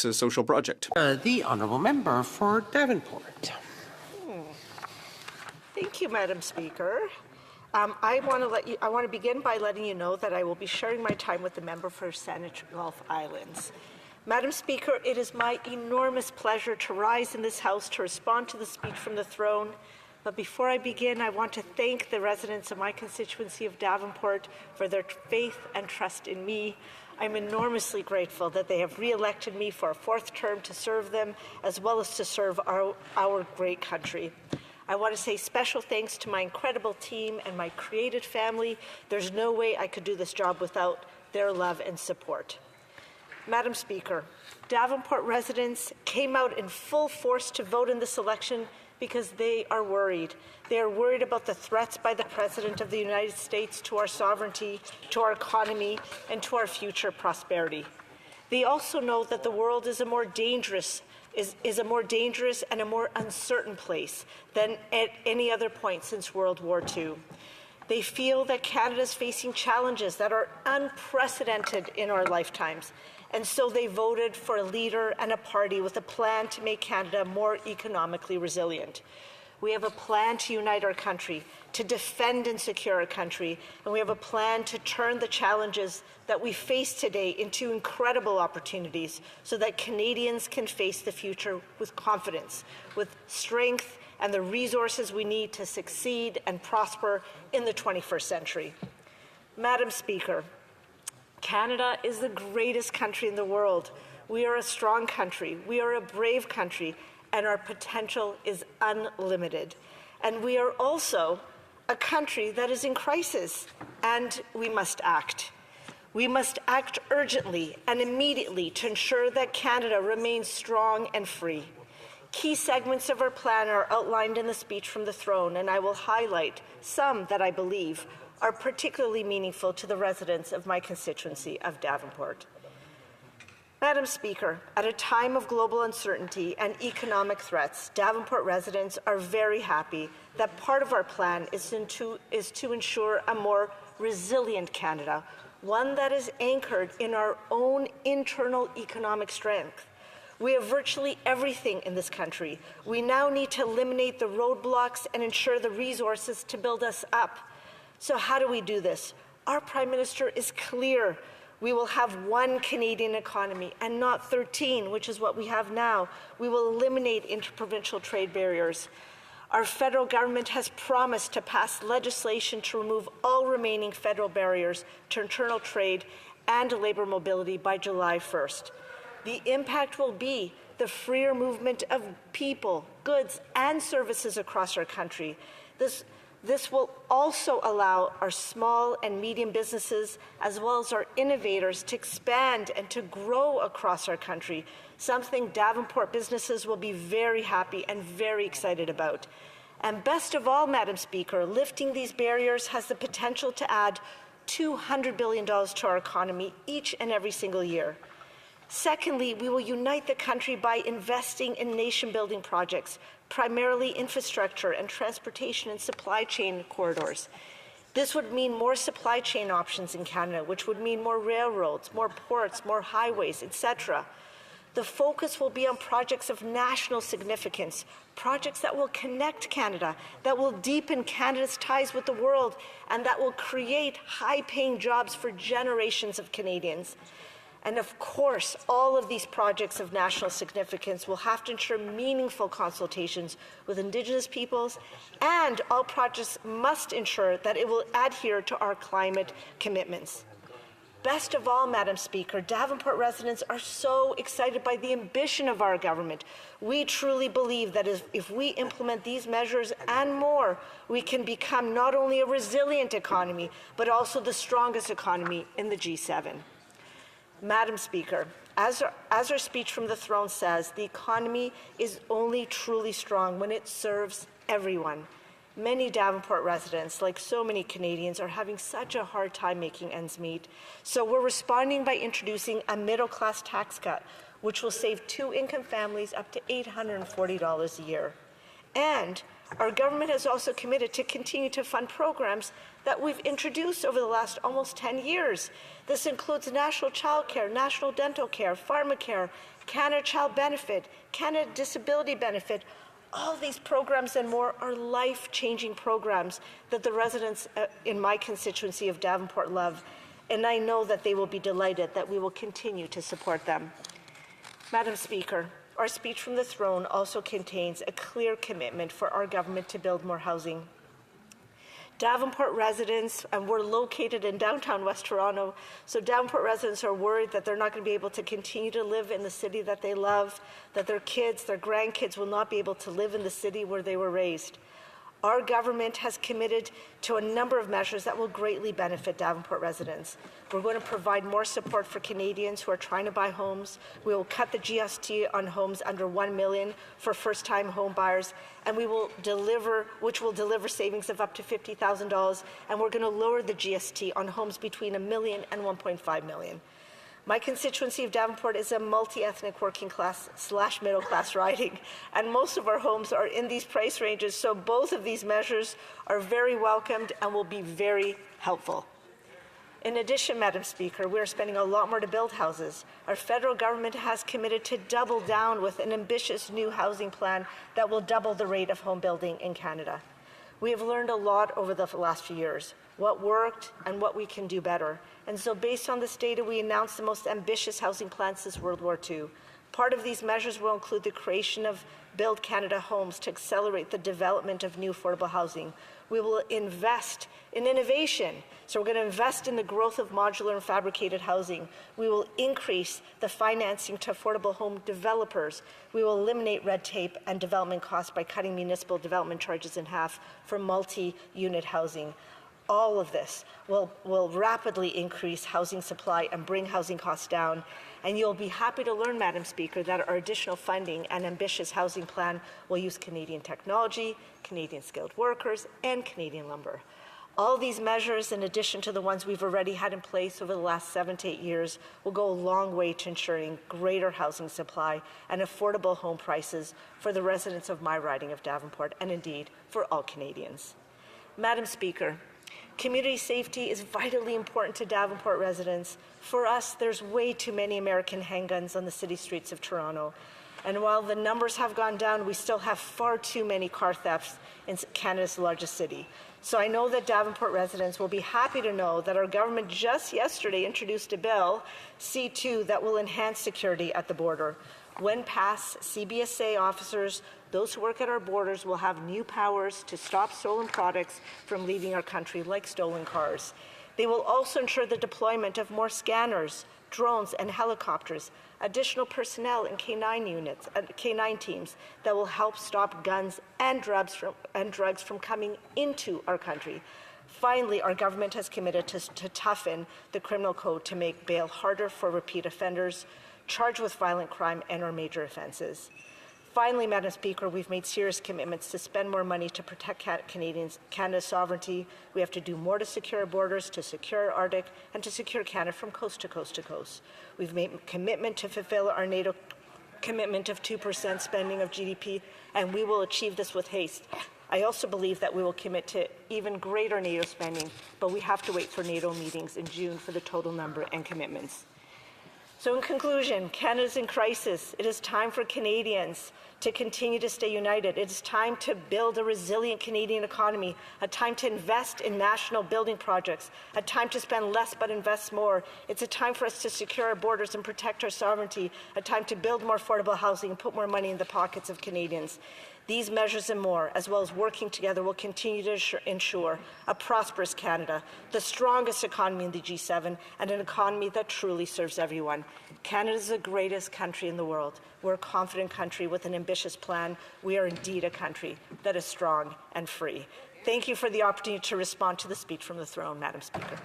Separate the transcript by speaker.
Speaker 1: social project.
Speaker 2: The honourable member for Davenport.
Speaker 3: Thank you, Madam Speaker. I want to begin by letting you know that I will be sharing my time with the member for Saanich Gulf Islands. Madam Speaker, it is my enormous pleasure to rise in this House to respond to the speech from the throne. But before I begin, I want to thank the residents of my constituency of Davenport for their faith and trust in me. I'm enormously grateful that they have re-elected me for a fourth term to serve them, as well as to serve our great country. I want to say special thanks to my incredible team and my creative family. There's no way I could do this job without their love and support. Madam Speaker, Davenport residents came out in full force to vote in this election because they are worried. They are worried about the threats by the President of the United States to our sovereignty, to our economy, and to our future prosperity. They also know that the world is a more dangerous and a more uncertain place than at any other point since World War II. They feel that Canada is facing challenges that are unprecedented in our lifetimes, and so they voted for a leader and a party with a plan to make Canada more economically resilient. We have a plan to unite our country, to defend and secure our country, and we have a plan to turn the challenges that we face today into incredible opportunities so that Canadians can face the future with confidence, with strength, and the resources we need to succeed and prosper in the 21st century. Madam Speaker, Canada is the greatest country in the world. We are a strong country. We are a brave country, and our potential is unlimited. And we are also a country that is in crisis, and we must act. We must act urgently and immediately to ensure that Canada remains strong and free. Key segments of our plan are outlined in the speech from the throne, and I will highlight some that I believe are particularly meaningful to the residents of my constituency of Davenport. Madam Speaker, at a time of global uncertainty and economic threats, Davenport residents are very happy that part of our plan is to ensure a more resilient Canada, one that is anchored in our own internal economic strength. We have virtually everything in this country. We now need to eliminate the roadblocks and ensure the resources to build us up. So how do we do this? Our Prime Minister is clear. We will have one Canadian economy and not 13, which is what we have now. We will eliminate interprovincial trade barriers. Our federal government has promised to pass legislation to remove all remaining federal barriers to internal trade and labour mobility by July 1st. The impact will be the freer movement of people, goods, and services across our country. This will also allow our small and medium businesses, as well as our innovators, to expand and to grow across our country, something Davenport businesses will be very happy and very excited about. And best of all, Madam Speaker, lifting these barriers has the potential to add $200 billion to our economy each and every single year. Secondly, we will unite the country by investing in nation-building projects, primarily infrastructure and transportation and supply chain corridors. This would mean more supply chain options in Canada, which would mean more railroads, more ports, more highways, etc. The focus will be on projects of national significance, projects that will connect Canada, that will deepen Canada's ties with the world, and that will create high-paying jobs for generations of Canadians. And of course, all of these projects of national significance will have to ensure meaningful consultations with Indigenous peoples, and all projects must ensure that it will adhere to our climate commitments. Best of all, Madam Speaker, Davenport residents are so excited by the ambition of our government. We truly believe that if we implement these measures and more, we can become not only a resilient economy, but also the strongest economy in the G7. Madam Speaker, as our speech from the throne says, the economy is only truly strong when it serves everyone. Many Davenport residents, like so many Canadians, are having such a hard time making ends meet. So we're responding by introducing a middle-class tax cut, which will save two-income families up to $840 a year. And Our government has also committed to continue to fund programs that we've introduced over the last almost 10 years. This includes national child care, national dental care, pharmacare, Canada Child Benefit, Canada Disability Benefit. All these programs and more are life-changing programs that the residents in my constituency of Davenport love, and I know that they will be delighted that we will continue to support them. Madam Speaker, our speech from the throne also contains a clear commitment for our government to build more housing. Davenport residents, and we're located in downtown West Toronto, so Davenport residents are worried that they're not going to be able to continue to live in the city that they love, that their kids, their grandkids will not be able to live in the city where they were raised. Our government has committed to a number of measures that will greatly benefit Davenport residents. We're going to provide more support for Canadians who are trying to buy homes. We will cut the GST on homes under $1 million for first-time home buyers, and we will deliver, which will deliver savings of up to $50,000, and we're going to lower the GST on homes between $1 million and $1.5 million. My constituency of Davenport is a multi-ethnic working class / middle class riding, and most of our homes are in these price ranges, so both of these measures are very welcomed and will be very helpful. In addition, Madam Speaker, we are spending a lot more to build houses. Our federal government has committed to double down with an ambitious new housing plan that will double the rate of home building in Canada. We have learned a lot over the last few years, what worked and what we can do better. And so based on this data, we announced the most ambitious housing plan since World War II. Part of these measures will include the creation of Build Canada Homes to accelerate the development of new affordable housing. We will invest in innovation. So we're going to invest in the growth of modular and fabricated housing. We will increase the financing to affordable home developers. We will eliminate red tape and development costs by cutting municipal development charges in half for multi-unit housing. All of this will rapidly increase housing supply and bring housing costs down. And you'll be happy to learn, Madam Speaker, that our additional funding and ambitious housing plan will use Canadian technology, Canadian skilled workers, and Canadian lumber. All these measures, in addition to the ones we've already had in place over the last 7 to 8 years, will go a long way to ensuring greater housing supply and affordable home prices for the residents of my riding of Davenport, and indeed for all Canadians. Madam Speaker, community safety is vitally important to Davenport residents. For us, there's way too many American handguns on the city streets of Toronto. And while the numbers have gone down, we still have far too many car thefts in Canada's largest city. So I know that Davenport residents will be happy to know that our government just yesterday introduced a bill, C2, that will enhance security at the border. When passed, CBSA officers, those who work at our borders, will have new powers to stop stolen products from leaving our country, like stolen cars. They will also ensure the deployment of more scanners, drones, and helicopters, additional personnel and K9 teams that will help stop guns and drugs from coming into our country. Finally, our government has committed to toughen the criminal code to make bail harder for repeat offenders charged with violent crime and or major offenses. Finally, Madam Speaker, we've made serious commitments to spend more money to protect Canada's sovereignty. We have to do more to secure our borders, to secure our Arctic, and to secure Canada from coast to coast to coast. We've made a commitment to fulfill our NATO commitment of 2% spending of GDP, and we will achieve this with haste. I also believe that we will commit to even greater NATO spending, but we have to wait for NATO meetings in June for the total number and commitments. So in conclusion, Canada is in crisis. It is time for Canadians to continue to stay united. It is time to build a resilient Canadian economy, a time to invest in national building projects, a time to spend less but invest more. It's a time for us to secure our borders and protect our sovereignty, a time to build more affordable housing and put more money in the pockets of Canadians. These measures and more, as well as working together, will continue to ensure a prosperous Canada, the strongest economy in the G7, and an economy that truly serves everyone. Canada is the greatest country in the world. We're a confident country with an ambitious plan. We are indeed a country that is strong and free. Thank you for the opportunity to respond to the speech from the throne, Madam Speaker.